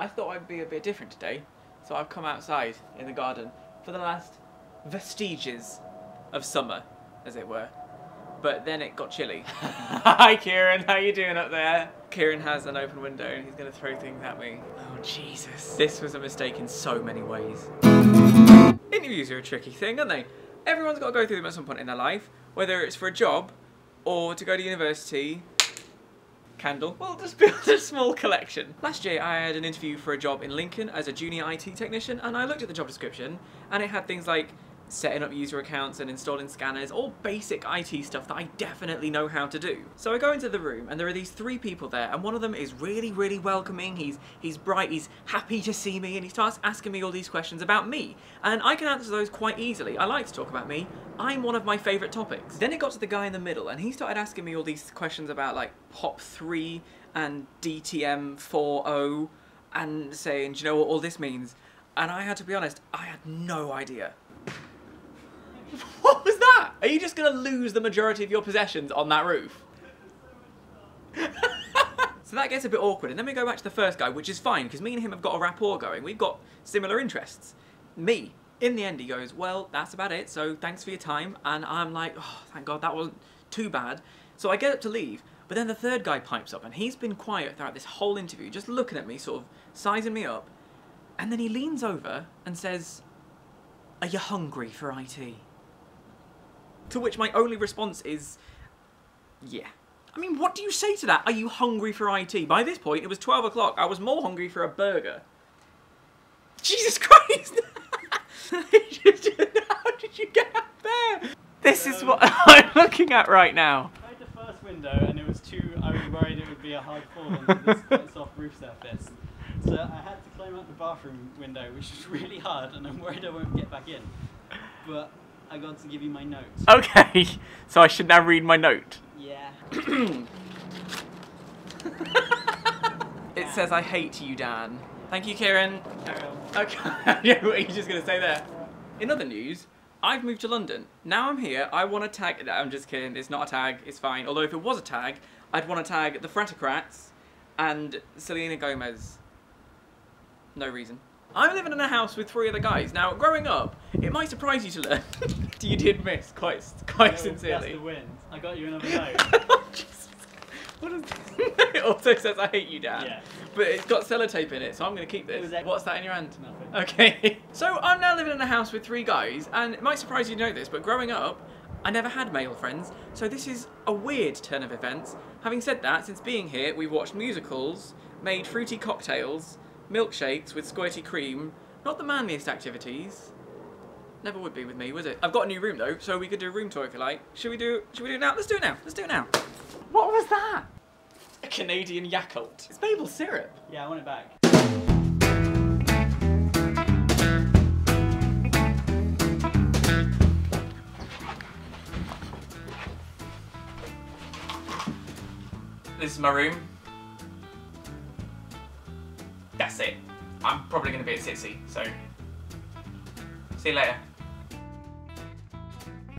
I thought I'd be a bit different today, so I've come outside in the garden for the last vestiges of summer, as it were. But then it got chilly. Hi Ciaran, how you doing up there? Ciaran has an open window and he's going to throw things at me. Oh Jesus. This was a mistake in so many ways. Interviews are a tricky thing, aren't they? Everyone's got to go through them at some point in their life, whether it's for a job or to go to university. Candle. Well, just build a small collection. Last year I had an interview for a job in Lincoln as a junior IT technician, and I looked at the job description and it had things like setting up user accounts and installing scanners, all basic IT stuff that I definitely know how to do. So I go into the room and there are these three people there, and one of them is really welcoming, he's bright, he's happy to see me, and he starts asking me all these questions about me. And I can answer those quite easily. I like to talk about me. I'm one of my favourite topics. Then it got to the guy in the middle and he started asking me all these questions about like POP3 and DTM40 and saying, do you know what all this means? And I had to be honest, I had no idea. What was that? Are you just going to lose the majority of your possessions on that roof? So that gets a bit awkward, and then we go back to the first guy, which is fine, because me and him have got a rapport going. We've got similar interests. Me. In the end, he goes, well, that's about it, so thanks for your time. And I'm like, oh, thank God, that wasn't too bad. So I get up to leave, but then the third guy pipes up, and he's been quiet throughout this whole interview, just looking at me, sort of sizing me up. And then he leans over and says, are you hungry for IT? To which my only response is, yeah. I mean, what do you say to that? Are you hungry for IT? By this point, it was 12 o'clock. I was more hungry for a burger. Jesus Christ! How did you get up there? This is what I'm looking at right now. I tried the first window and it was I was worried it would be a hard fall onto this quite soft roof surface. So I had to climb out the bathroom window, which is really hard, and I'm worried I won't get back in. But I got to give you my notes. Okay, so I should now read my note. Yeah. It says, I hate you, Dan. Thank you, Ciaran. Carry on. Okay, yeah, what are you just going to say there? In other news, I've moved to London. Now I'm here, I want to tag... I'm just kidding, it's not a tag, it's fine. Although if it was a tag, I'd want to tag the Fratocrats and Selena Gomez. No reason. I'm living in a house with three other guys. Now, growing up, it might surprise you to learn. You did miss, quite sincerely. That's the wind. I got you another note. Oh, Jesus. What is this? It also says, I hate you, Dan. Yeah. But it's got sellotape in it, so I'm going to keep this. What's that in your hand? Nothing. Okay. So I'm now living in a house with three guys, and it might surprise you to know this, but growing up, I never had male friends, so this is a weird turn of events. Having said that, since being here, we've watched musicals, made fruity cocktails, milkshakes with squirty cream. Not the manliest activities. Never would be with me, was it? I've got a new room though, so we could do a room tour if you like. Should we do it now? Let's do it now. Let's do it now. What was that? A Canadian Yakult. It's maple syrup. Yeah, I want it back. This is my room. That's it. I'm probably going to be at Sitsy, so see you later.